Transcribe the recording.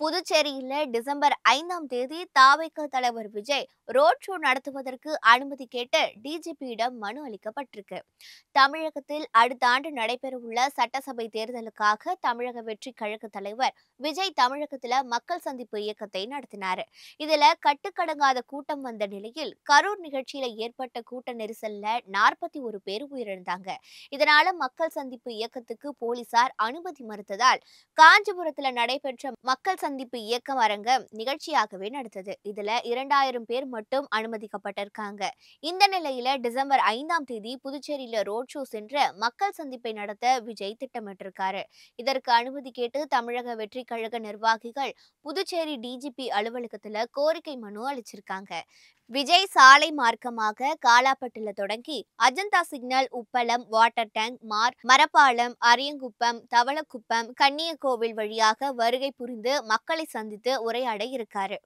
புதுச்சேரியில டிசம்பர் 5ஆம் தேதி தாவேகா தலைவர் விஜய் ரோட் ஷோ நடத்துவதற்கு அனுமதி கேட்டு டிஜிபியிடம் மனு அளிக்கப்பட்டிருக்கு. தமிழகத்தில் அடுத்த ஆண்டு நடைபெறவுள்ள சட்டசபை தேர்தலுக்காக தமிழக வெற்றி கழக தலைவர் விஜய் தமிழகத்துல மக்கள் சந்திப்பு இயக்கத்தை நடத்தினாரு. இதுல கட்டுக்கடங்காத கூட்டம் வந்த நிலையில் கரூர் நிகழ்ச்சியில ஏற்பட்ட கூட்ட நெரிசல்ல 41 பேர் உயிரிழந்தாங்க. இதனால மக்கள் சந்திப்பு இயக்கத்துக்கு போலீசார் அனுமதி மறுத்ததால் காஞ்சிபுரத்துல நடைபெற்ற மக்கள் சந்திப்பு இயக்கம் அரங்கம் நிகழ்ச்சியாகவே நடந்தது. இதுல 2000 பேர் மட்டும் அனுமதிக்கப்பட்டிருக்காங்க. இந்த நிலையில டிசம்பர் 5ஆம் தேதி புதுச்சேரியில ரோட் ஷோ சென்ற மக்கள் சந்திப்பை நடத்த விஜய் திட்டமிட்டிருக்காரு. இதற்கு அனுமதி கேட்டு தமிழக வெற்றி கழக நிர்வாகிகள் புதுச்சேரி டிஜிபி அலுவலகத்துல கோரிக்கை மனு அளிச்சிருக்காங்க. விஜய் சாலை மார்க்கமாக காலாப்பட்டுல தொடங்கி அஜந்தா சிக்னல், உப்பளம், வாட்டர் டேங்க், மரப்பாலம், அரியங்குப்பம், தவளக்குப்பம், கன்னியகோவில் வழியாக வருகை புரிந்து மக்களை சந்தித்து உரையாட இருக்காரு.